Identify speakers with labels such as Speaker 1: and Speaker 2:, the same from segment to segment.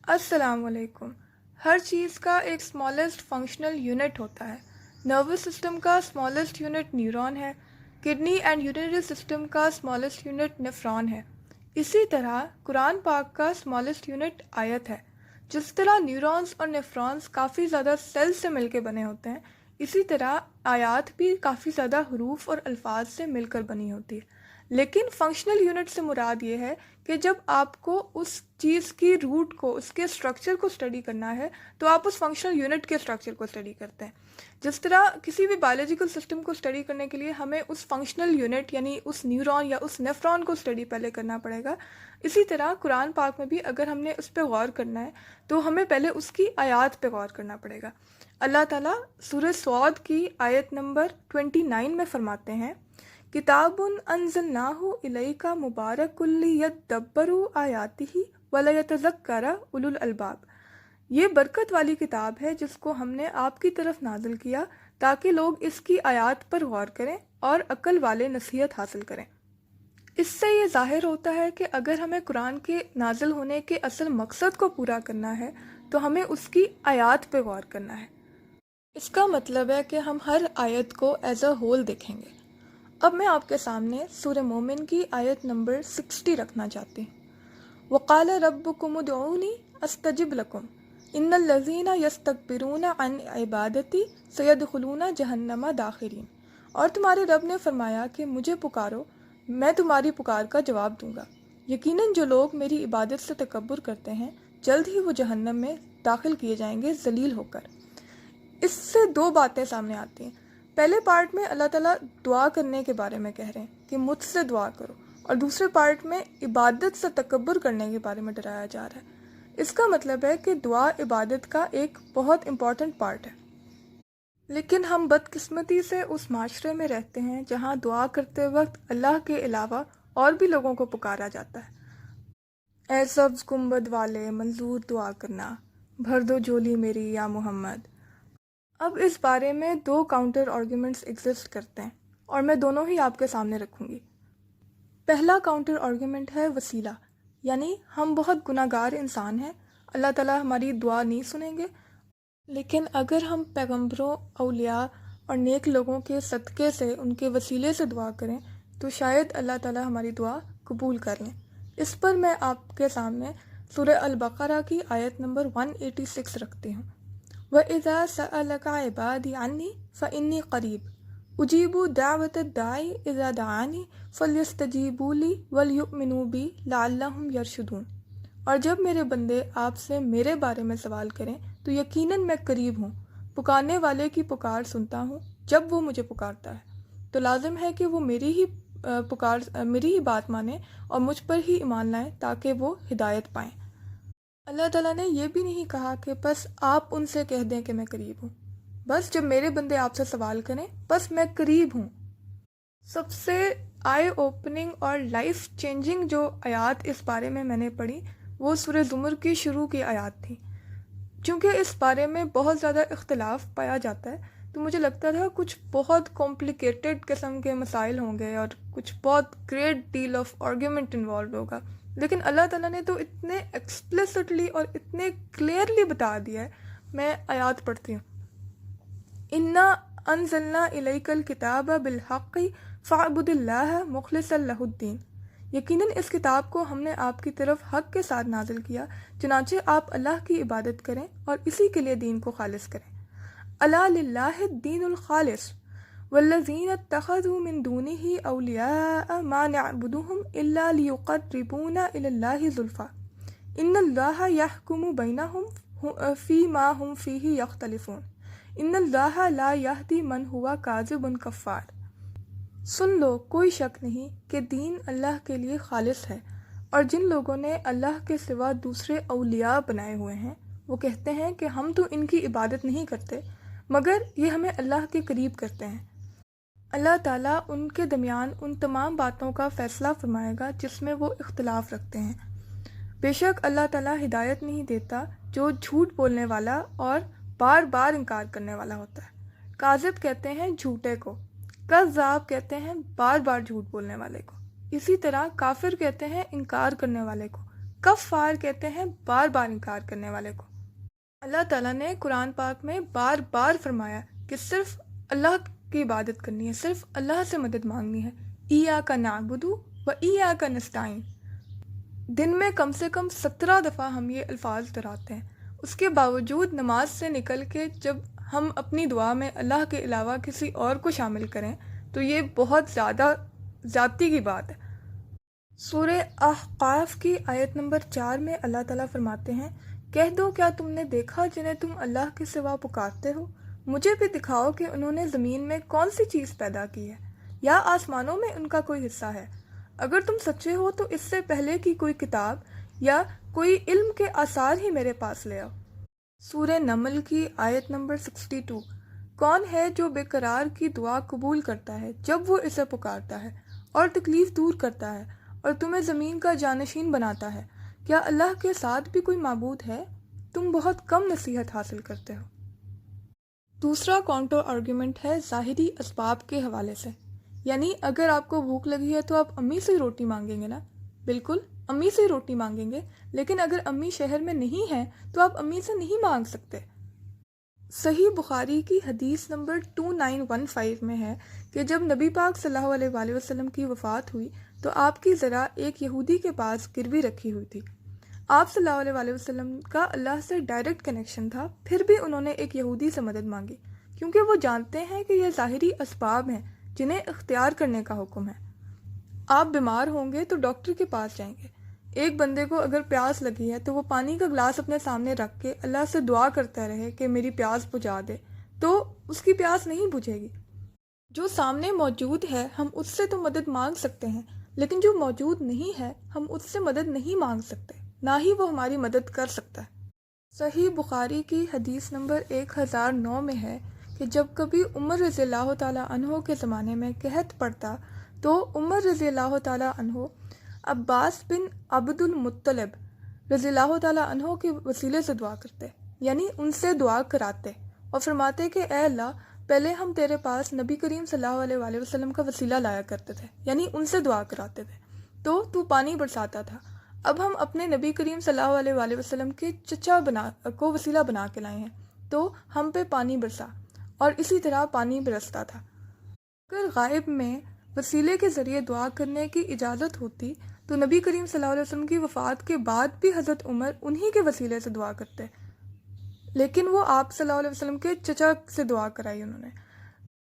Speaker 1: अस्सलाम वालेकुम। हर चीज़ का एक स्मॉलेस्ट फंक्शनल यूनिट होता है। नर्वस सिस्टम का स्मॉलेस्ट यूनिट न्यूरॉन है। किडनी एंड यूरिनरी सिस्टम का स्मॉलेस्ट यूनिट नेफ्रॉन है। इसी तरह कुरान पाक का स्मॉलेस्ट यूनिट आयत है। जिस तरह न्यूरॉन्स और नेफ्रॉन्स काफ़ी ज़्यादा सेल्स से मिलकर बने होते हैं, इसी तरह आयात भी काफ़ी ज़्यादा हरूफ और अल्फाज से मिलकर बनी होती है। लेकिन फंक्शनल यूनिट से मुराद ये है कि जब आपको उस चीज़ की रूट को, उसके स्ट्रक्चर को स्टडी करना है, तो आप उस फंक्शनल यूनिट के स्ट्रक्चर को स्टडी करते हैं। जिस तरह किसी भी बायोलॉजिकल सिस्टम को स्टडी करने के लिए हमें उस फंक्शनल यूनिट यानी उस न्यूरॉन या उस नेफ्रॉन को स्टडी पहले करना पड़ेगा, इसी तरह कुरान पाक में भी अगर हमने उस पर गौर करना है तो हमें पहले उसकी आयत पे गौर करना पड़ेगा। अल्लाह ताला सूरह सौद की आयत नंबर 29 में फरमाते हैं, किताबुन अंज़लनाहु इलैका मुबारकुल लियद्दब्बरू आयातिही वलयतज़क्करा उलुल अलबाब। ये बरकत वाली किताब है जिसको हमने आपकी तरफ नाजिल किया ताकि लोग इसकी आयत पर गौर करें और अक्ल वाले नसीहत हासिल करें। इससे ये ज़ाहिर होता है कि अगर हमें कुरान के नाजिल होने के असल मकसद को पूरा करना है तो हमें उसकी आयत पर गौर करना है। इसका मतलब है कि हम हर आयत को एज अ होल देखेंगे। अब मैं आपके सामने सूरह मोमिन की आयत नंबर 60 रखना चाहती हूँ। वक़ाल रब्बुकुम उदऊनी अस्तजिब लकुम इन्नल लज़ीना यस्तकबिरूना अन इबादती सयदखुलूना जहन्नमा दाखिरीन। और तुम्हारे रब ने फरमाया कि मुझे पुकारो, मैं तुम्हारी पुकार का जवाब दूंगा। यकीनन जो लोग मेरी इबादत से तकब्बुर करते हैं, जल्द ही वो जहन्नम में दाखिल किए जाएंगे ज़लील होकर। इससे दो बातें सामने आती हैं। पहले पार्ट में अल्लाह ताला दुआ करने के बारे में कह रहे हैं कि मुझसे दुआ करो, और दूसरे पार्ट में इबादत से तकब्बुर करने के बारे में डराया जा रहा है। इसका मतलब है कि दुआ इबादत का एक बहुत इम्पॉर्टेंट पार्ट है। लेकिन हम बदकिस्मती से उस माशरे में रहते हैं जहाँ दुआ करते वक्त अल्लाह के अलावा और भी लोगों को पुकारा जाता है। ए सब्ज़ गुंबद वाले, मंजूर दुआ करना, भर दो झोली मेरी या मोहम्मद। अब इस बारे में दो काउंटर आर्ग्यूमेंट्स एग्जिस्ट करते हैं और मैं दोनों ही आपके सामने रखूँगी। पहला काउंटर आर्ग्यूमेंट है वसीला, यानी हम बहुत गुनाहगार इंसान हैं, अल्लाह ताला हमारी दुआ नहीं सुनेंगे, लेकिन अगर हम पैगंबरों, औलिया और नेक लोगों के सदक़े से, उनके वसीले से दुआ करें तो शायद अल्लाह ताला हमारी दुआ कबूल कर लें। इस पर मैं आपके सामने सूरह अल-बक़रा की आयत नंबर 186 रखती हूँ। वइज़ा सअलका इबादी अन्नी फ़इन्नी क़रीब उजीबु दावत दाई इज़ा दआनी फ़ल्यस्तजीबू ली वलयुमिनू बी लअल्लहुम यरशुदून। और जब मेरे बंदे आपसे मेरे बारे में सवाल करें तो यकीनन मैं करीब हूँ, पुकारने वाले की पुकार सुनता हूँ जब वो मुझे पुकारता है। तो लाजिम है कि वो मेरी ही बात माने और मुझ पर ही ईमान लाएं ताकि वो हिदायत पाएं। अल्लाह ताला ने यह भी नहीं कहा कि बस आप उनसे कह दें कि मैं करीब हूँ। बस जब मेरे बंदे आपसे सवाल करें बस मैं करीब हूँ। सबसे आई ओपनिंग और लाइफ चेंजिंग जो आयात इस बारे में मैंने पढ़ी वो सूरह ज़ुमर की शुरू की आयात थी। क्योंकि इस बारे में बहुत ज़्यादा इख्तिलाफ पाया जाता है तो मुझे लगता था कुछ बहुत कॉम्प्लिकेटेड किस्म के मसाइल होंगे और कुछ बहुत great deal of argument involve होगा, लेकिन अल्लाह ताला ने तो इतने एक्सप्लिसिटली और इतने क्लियरली बता दिया है। मैं आयात पढ़ती हूँ। इन्ना अनज़लना इलैकल किताब बिलहक़्क़ि फ़अब्दिल्लाह मुख़लिसन लहुद्दीन। यकीनन इस किताब को हमने आपकी तरफ हक़ के साथ नाजिल किया, चुनांचे आप अल्लाह की इबादत करें और इसी के लिए दीन को खालिस करें। अला लिल्लाहि दीनुल खालिस वल्लज़ीना इत्तख़ज़ू मिन दूनिही औलिया मा नअबुदुहुम इल्ला लियुक़र्रिबूना इलल्लाहि ज़ुल्फ़ा इन्नल्लाहा यहकुमु बैनहुम फ़ीमा हुम फ़ीही यख्तलिफ़ून इन्नल्लाहा ला यहदी मन हुवा काज़िबुन कफ़्फ़ार। सुन लो, कोई शक नहीं कि दीन अल्लाह के लिए खालिस है, और जिन लोगों ने अल्लाह के सिवा दूसरे औलिया बनाए हुए हैं वो कहते हैं कि हम तो इनकी इबादत नहीं करते मगर ये हमें अल्लाह के करीब करते हैं। अल्लाह ताला उनके दरमियान उन तमाम बातों का फ़ैसला फरमाएगा जिसमें वो इख्तिलाफ़ रखते हैं। बेशक अल्लाह ताला हिदायत नहीं देता जो झूठ बोलने वाला और बार बार इनकार करने वाला होता है। काज़िब कहते हैं झूठे को, कज़्ज़ाब कहते हैं बार बार झूठ बोलने वाले को, इसी तरह काफिर कहते हैं इनकार करने वाले को, کفار کہتے ہیں بار بار انکار کرنے والے کو۔ اللہ تعالیٰ نے قرآن پاک میں بار بار فرمایا کہ صرف اللہ کی عبادت کرنی ہے، صرف اللہ سے مدد مانگنی ہے۔ ایاک نعبد و ایاک نستعین، دن میں کم سے کم 17 دفعہ ہم یہ الفاظ دہراتے ہیں۔ اس کے باوجود نماز سے نکل کے جب ہم اپنی دعا میں اللہ کے علاوہ کسی اور کو شامل کریں تو یہ بہت زیادہ زیادتی کی بات ہے۔ سورہ احقاف کی آیت نمبر 4 میں اللہ تعالیٰ فرماتے ہیں، کہہ دو کیا تم نے دیکھا جنہیں تم اللہ کے سوا پکارتے ہو؟ مجھے بھی دکھاؤ کہ انہوں نے زمین میں کون سی چیز پیدا کی ہے، یا آسمانوں میں ان کا کوئی حصہ ہے۔ اگر تم سچے ہو تو اس سے پہلے کی کوئی کتاب یا کوئی علم کے آثار ہی میرے پاس لے آؤ۔ سورہ نمل کی آیت نمبر 62، کون ہے جو بے قرار کی دعا قبول کرتا ہے جب وہ اسے پکارتا ہے اور تکلیف دور کرتا ہے اور تمہیں زمین کا جانشین بناتا ہے؟ کیا اللہ کے ساتھ بھی کوئی معبود ہے؟ تم بہت کم نصیحت حاصل کرتے ہو۔ دوسرا کاؤنٹر آرگیومنٹ ہے ظاہری اسباب کے حوالے سے، یعنی اگر آپ کو بھوک لگی ہے تو آپ امی سے روٹی مانگیں گے نا؟ بالکل امی سے روٹی مانگیں گے، لیکن اگر امی شہر میں نہیں ہیں تو آپ امی سے نہیں مانگ سکتے۔ صحیح بخاری کی حدیث نمبر 2915 میں ہے کہ جب نبی پاک صلی اللہ علیہ وآلہ وسلم کی وفات ہوئی تو آپ کی ذرا ایک یہودی کے پاس گروی رکھی ہوئی تھی۔ آپ صلی اللہ علیہ وآلہ وسلم کا اللہ سے ڈائریکٹ کنیکشن تھا، پھر بھی انہوں نے ایک یہودی سے مدد مانگی، کیونکہ وہ جانتے ہیں کہ یہ ظاہری اسباب ہیں جنہیں اختیار کرنے کا حکم ہے۔ آپ بیمار ہوں گے تو ڈاکٹر کے پاس جائیں گے۔ ایک بندے کو اگر پیاس لگی ہے تو وہ پانی کا گلاس اپنے سامنے رکھ کے اللہ سے دعا کرتا رہے کہ میری پیاس بجھا دے، تو اس کی پیاس نہیں بجھے گی۔ جو سامنے موجود ہے ہم اس سے تو مدد مانگ سکتے ہیں، لیکن جو موجود نہیں ہے ہم اس سے مدد نہیں مانگ سکتے، نہ ہی وہ ہماری مدد کر سکتا ہے۔ صحیح بخاری کی حدیث نمبر 1009 میں ہے کہ جب کبھی عمر رضی اللہ تعالیٰ عنہ کے زمانے میں قحط پڑتا تو عمر رضی اللہ تعالیٰ عنہ عباس بن عبد المطلب رضی اللہ تعالیٰ عنہ کے وسیلے سے دعا کرتے، یعنی ان سے دعا کراتے اور فرماتے کہ اے اللہ، پہلے ہم تیرے پاس نبی کریم صلی اللہ علیہ وآلہ وسلم کا وسیلہ لایا کرتے تھے، یعنی ان سے دعا کراتے تھے تو پانی برساتا تھا، اب ہم اپنے نبی کریم صلی اللہ علیہ وآلہ وسلم کے چچا کو وسیلہ بنا کے لائے ہیں تو ہم پہ پانی برسا، اور اسی طرح پانی برستا تھا۔ اگر غائب میں وسیلے کے ذریعے دعا کرنے کی اجازت ہوتی تو نبی کریم صلی اللہ علیہ وسلم کی وفات کے بعد بھی حضرت عمر انہی کے وسیلے سے دعا کرتے، لیکن وہ آپ صلی اللہ علیہ وسلم کے چچا سے دعا کرائی انہوں نے۔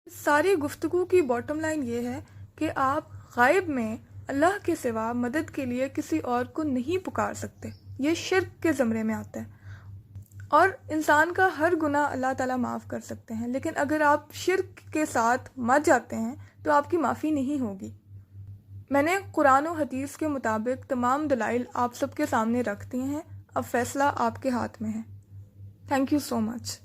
Speaker 1: ساری گفتگو کی باٹم لائن یہ ہے کہ آپ غائب میں اللہ کے سوا مدد کے لیے کسی اور کو نہیں پکار سکتے، یہ شرک کے زمرے میں آتا ہے۔ اور انسان کا ہر گناہ اللہ تعالیٰ معاف کر سکتے ہیں، لیکن اگر آپ شرک کے ساتھ مر جاتے ہیں تو آپ کی معافی نہیں ہوگی۔ میں نے قرآن و حدیث کے مطابق تمام دلائل آپ سب کے سامنے رکھ دی ہیں، اب فیصلہ آپ کے ہاتھ میں ہے۔ Thank you so much.